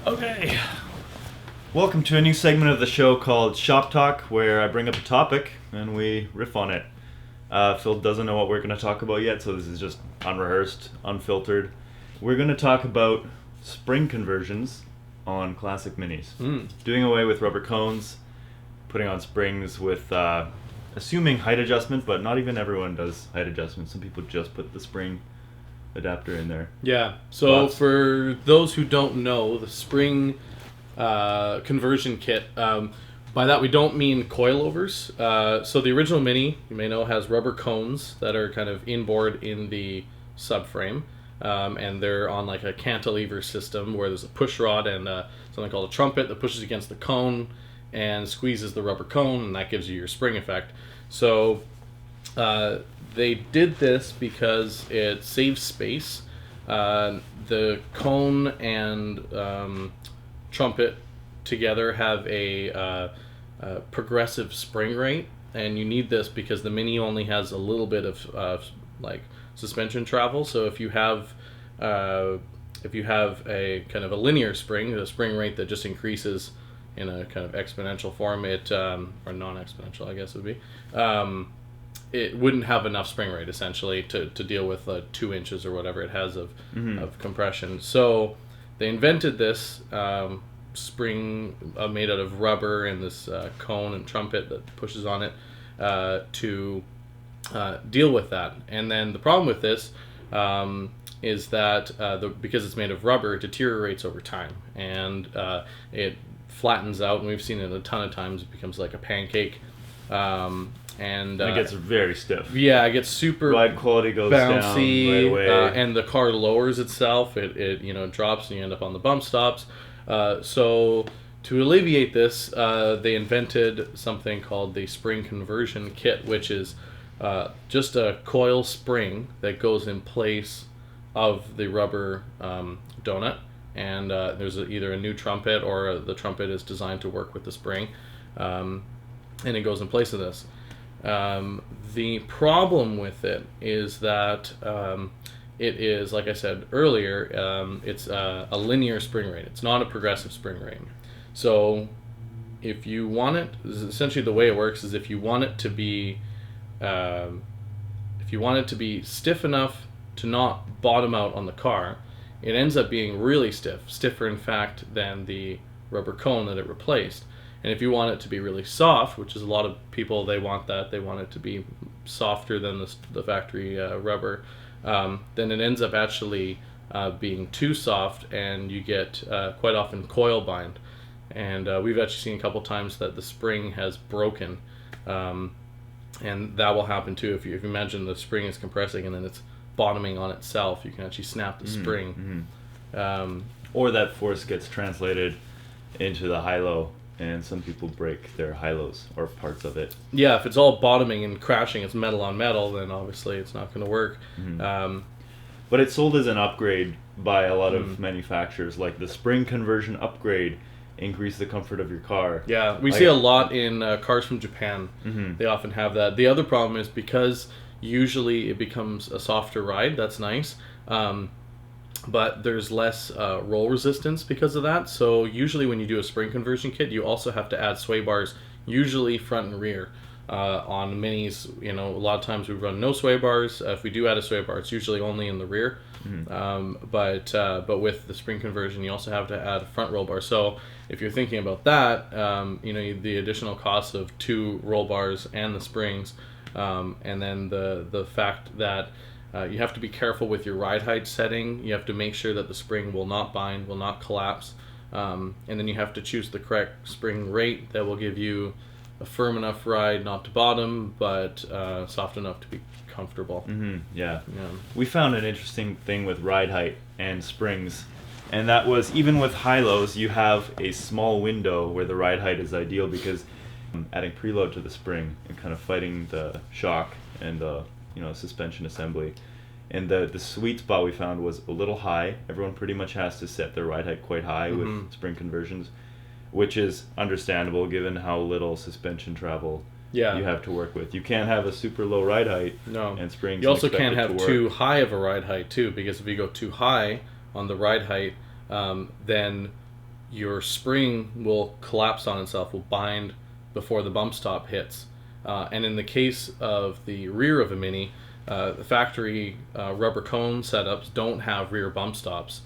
Okay. Welcome to a new segment of the show called Shop Talk, where I bring up a topic and we riff on it. Phil doesn't know what we're going to talk about yet, so this is just unrehearsed, unfiltered. We're going to talk about spring conversions on classic minis. Doing away with rubber cones, putting on springs with assuming height adjustment, but not even everyone does height adjustment. Some people just put the spring adapter in there. Yeah, so for those who don't know, the spring conversion kit, by that we don't mean coilovers. So the original Mini, you may know, has rubber cones that are kind of inboard in the subframe, and they're on like a cantilever system where there's a push rod and something called a trumpet that pushes against the cone and squeezes the rubber cone, and that gives you your spring effect. So they did this because it saves space. The cone and trumpet together have a progressive spring rate, and you need this because the Mini only has a little bit of like suspension travel. So if you have a kind of a linear spring, a spring rate that just increases in a kind of exponential form, or non-exponential, I guess it would be. It wouldn't have enough spring rate essentially to deal with 2 inches or whatever it has of compression. So they invented this spring made out of rubber and this cone and trumpet that pushes on it to deal with that. And then the problem with this is that because it's made of rubber, it deteriorates over time, and it flattens out, and we've seen it a ton of times. It becomes like a pancake. And it gets very stiff. Yeah, it gets super ride quality goes bouncy, down right away. And the car lowers itself. It drops, and you end up on the bump stops. So to alleviate this, they invented something called the spring conversion kit, which is just a coil spring that goes in place of the rubber donut. And there's either a new trumpet, or the trumpet is designed to work with the spring, and it goes in place of this. The problem with it is that it is, like I said earlier, it's a linear spring rate. It's not a progressive spring rate. So if you want it, essentially the way it works is if you want it to be stiff enough to not bottom out on the car, it ends up being really stiff, stiffer in fact than the rubber cone that it replaced. And if you want it to be really soft, which is a lot of people, they want it to be softer than the factory rubber, then it ends up actually being too soft, and you get quite often coil bind. And we've actually seen a couple times that the spring has broken, and that will happen too. If you imagine the spring is compressing and then it's bottoming on itself, you can actually snap the spring. Or that force gets translated into the high-low, and some people break their high-lows or parts of it. Yeah, if it's all bottoming and crashing, it's metal on metal, then obviously it's not going to work. But it's sold as an upgrade by a lot of manufacturers, like the spring conversion upgrade, increase the comfort of your car. Yeah, we see a lot in cars from Japan. They often have that. The other problem is because usually it becomes a softer ride. That's nice. But there's less roll resistance because of that. So usually when you do a spring conversion kit, you also have to add sway bars, usually front and rear. On Minis, a lot of times we run no sway bars. If we do add a sway bar, it's usually only in the rear. But with the spring conversion, you also have to add a front roll bar. So if you're thinking about that, the additional cost of 2 roll bars and the springs, and then the fact that you have to be careful with your ride height setting. You have to make sure that the spring will not bind, will not collapse. And then you have to choose the correct spring rate that will give you a firm enough ride not to bottom, but soft enough to be comfortable. Yeah. We found an interesting thing with ride height and springs, and that was even with high-lows, you have a small window where the ride height is ideal because adding preload to the spring and kind of fighting the shock and the suspension assembly. And the sweet spot we found was a little high. Everyone pretty much has to set their ride height quite high with spring conversions, which is understandable given how little suspension travel you have to work with. You can't have a super low ride height and springs. You also can't have too high of a ride height too, because if you go too high on the ride height, then your spring will collapse on itself, will bind before the bump stop hits. And in the case of the rear of a Mini, the factory rubber cone setups don't have rear bump stops.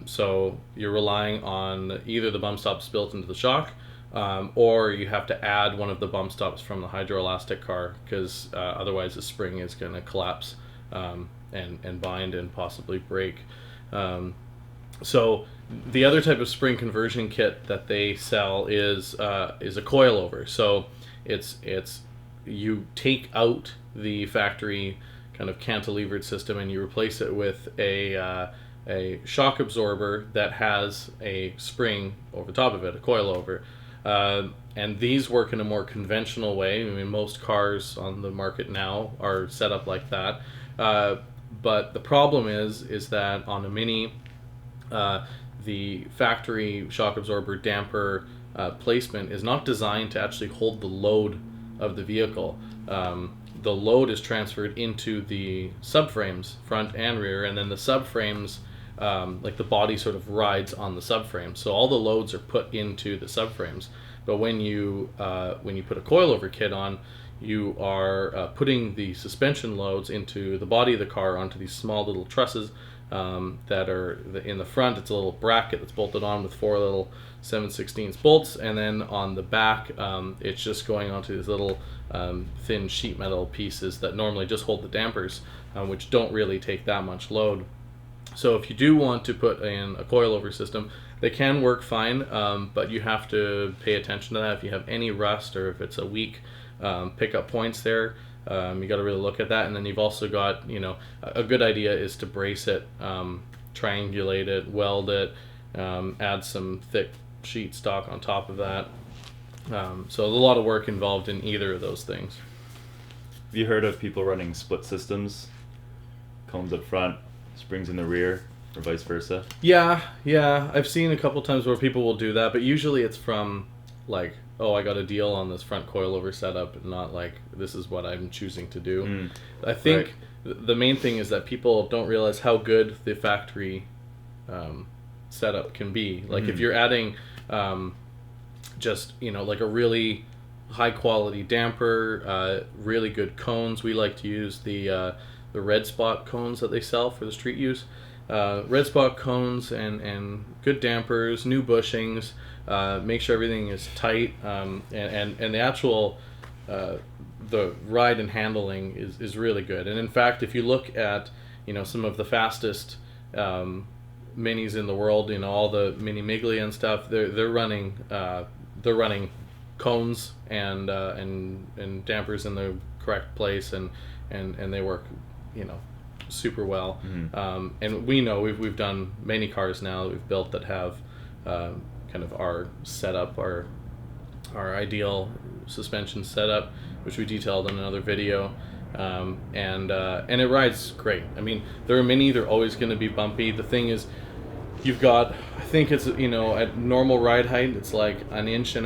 So you're relying on either the bump stops built into the shock, or you have to add one of the bump stops from the hydroelastic car, because otherwise the spring is going to collapse and bind and possibly break. So the other type of spring conversion kit that they sell is a coil-over. So it's you take out the factory kind of cantilevered system and you replace it with a shock absorber that has a spring over top of it, a coil-over. And these work in a more conventional way. I mean, most cars on the market now are set up like that. But the problem is that on a Mini, the factory shock absorber damper placement is not designed to actually hold the load of the vehicle. The load is transferred into the subframes, front and rear, and then the subframes, like the body sort of rides on the subframe. So all the loads are put into the subframes. But when you put a coilover kit on, you are putting the suspension loads into the body of the car onto these small little trusses that are in the front. It's a little bracket that's bolted on with 4 little 7/16 bolts, and then on the back it's just going onto these little thin sheet metal pieces that normally just hold the dampers, which don't really take that much load. So if you do want to put in a coilover system, they can work fine, but you have to pay attention to that. If you have any rust or if it's a weak pickup points there, you got to really look at that. And then you've also got, a good idea is to brace it, triangulate it, weld it, add some thick sheet stock on top of that. So there's a lot of work involved in either of those things. Have you heard of people running split systems? Cones up front, springs in the rear, or vice versa? Yeah, I've seen a couple times where people will do that, but usually it's from like, oh, I got a deal on this front coilover setup, and not like this is what I'm choosing to do. I think the main thing is that people don't realize how good the factory setup can be. Like if you're adding just like a really high quality damper, really good cones. We like to use the red spot cones that they sell for the street use. Red spot cones and good dampers, new bushings, make sure everything is tight, and the actual the ride and handling is really good. And in fact, if you look at some of the fastest minis in the world, all the Mini Miglia and stuff, they're running cones and dampers in the correct place, and they work super well. And we know we've done many cars now that we've built that have kind of our setup, our ideal suspension setup, which we detailed in another video, and it rides great. I mean, they're a Mini, they're always going to be bumpy. The thing is, you've got, I think it's at normal ride height, it's like 1.5 inches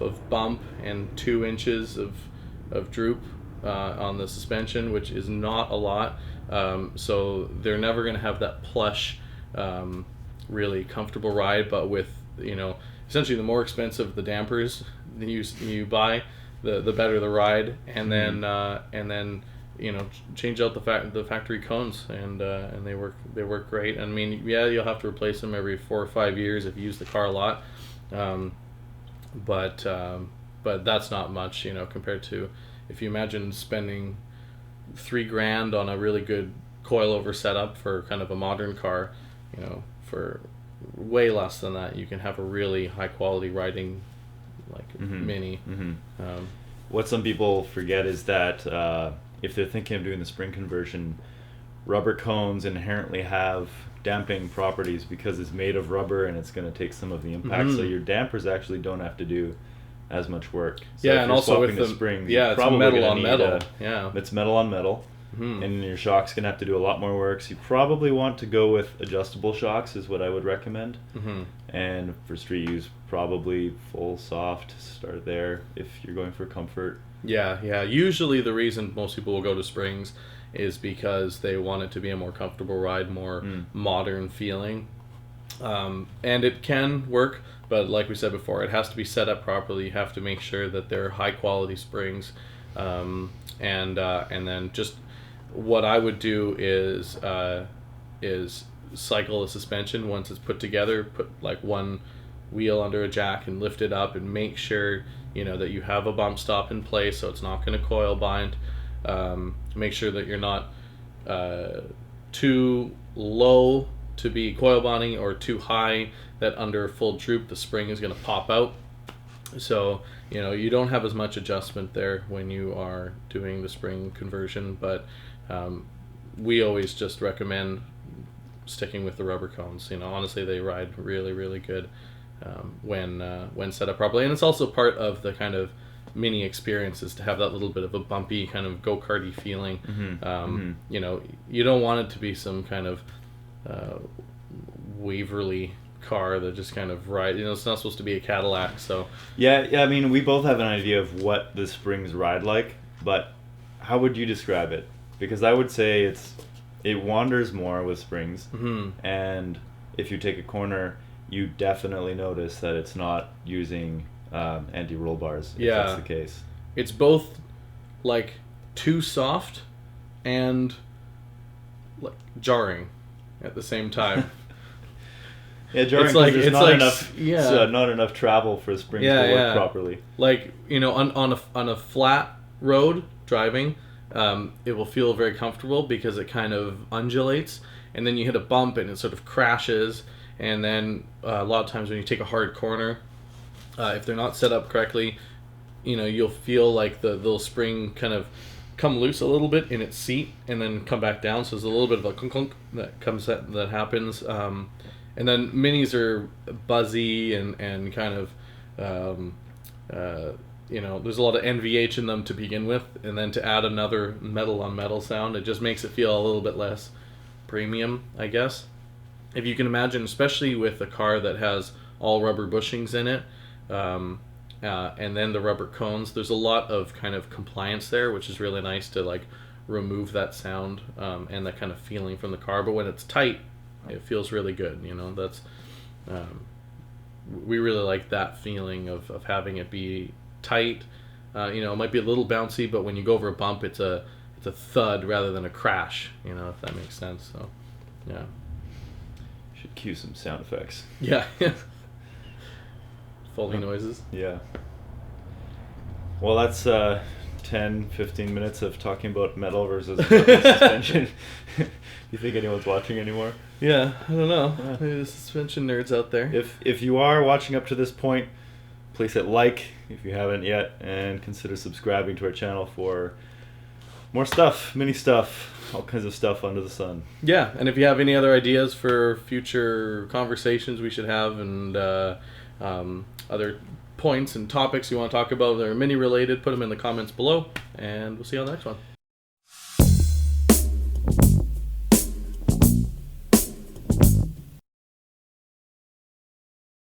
of bump and 2 inches of droop on the suspension, which is not a lot. So they're never going to have that plush, really comfortable ride. But with essentially the more expensive the dampers you buy, the better the ride. And then change out the factory cones, and they work great. I mean, you'll have to replace them every 4 or 5 years if you use the car a lot, but that's not much compared to if you imagine spending $3,000 on a really good coilover setup for kind of a modern car. For way less than that, you can have a really high quality riding Mini. What some people forget is that if they're thinking of doing the spring conversion, rubber cones inherently have damping properties because it's made of rubber and it's going to take some of the impact. So your dampers actually don't have to do as much work. So and also with the springs, it's metal on metal. It's metal on metal, and your shock's gonna have to do a lot more work. So you probably want to go with adjustable shocks, is what I would recommend. And for street use, probably full soft. Start there if you're going for comfort. Usually the reason most people will go to springs is because they want it to be a more comfortable ride, more modern feeling. And it can work. But like we said before, it has to be set up properly. You have to make sure that they're high quality springs, and then just what I would do is cycle the suspension once it's put together. Put like one wheel under a jack and lift it up, and make sure that you have a bump stop in place so it's not going to coil bind. Make sure that you're not too low to be coil bonding or too high that under full droop the spring is going to pop out. So you don't have as much adjustment there when you are doing the spring conversion, but we always just recommend sticking with the rubber cones. Honestly, they ride really, really good when set up properly, and it's also part of the kind of mini experience is to have that little bit of a bumpy kind of go-karty feeling. You don't want it to be some kind of Waverly car that just kind of ride. It's not supposed to be a Cadillac. So yeah. I mean, we both have an idea of what the springs ride like, but how would you describe it? Because I would say it wanders more with springs, and if you take a corner, you definitely notice that it's not using anti-roll bars. If that's the case. It's both like too soft and like jarring at the same time. Yeah, jarring. There's not enough travel for springs to work properly. Like on a flat road driving, it will feel very comfortable because it kind of undulates, and then you hit a bump and it sort of crashes. And then a lot of times when you take a hard corner, if they're not set up correctly, you'll feel like the little spring kind of come loose a little bit in its seat and then come back down. So there's a little bit of a clunk clunk that happens. And then minis are buzzy and kind of, there's a lot of NVH in them to begin with, and then to add another metal on metal sound, it just makes it feel a little bit less premium, I guess. If you can imagine, especially with a car that has all rubber bushings in it, and then the rubber cones, there's a lot of kind of compliance there, which is really nice to like remove that sound and that kind of feeling from the car. But when it's tight, it feels really good. That's we really like that feeling of having it be tight. It might be a little bouncy, but when you go over a bump, it's a thud rather than a crash. If that makes sense. So yeah. Should cue some sound effects. Yeah. Foley noises. Yeah. Well, that's 10-15 minutes of talking about metal versus suspension. You think anyone's watching anymore? Yeah, I don't know. Yeah. Maybe the suspension nerds out there. If you are watching up to this point, please hit like if you haven't yet, and consider subscribing to our channel for more stuff, mini stuff, all kinds of stuff under the sun. Yeah, and if you have any other ideas for future conversations we should have, and other points and topics you want to talk about that are mini related, put them in the comments below, and we'll see you on the next one.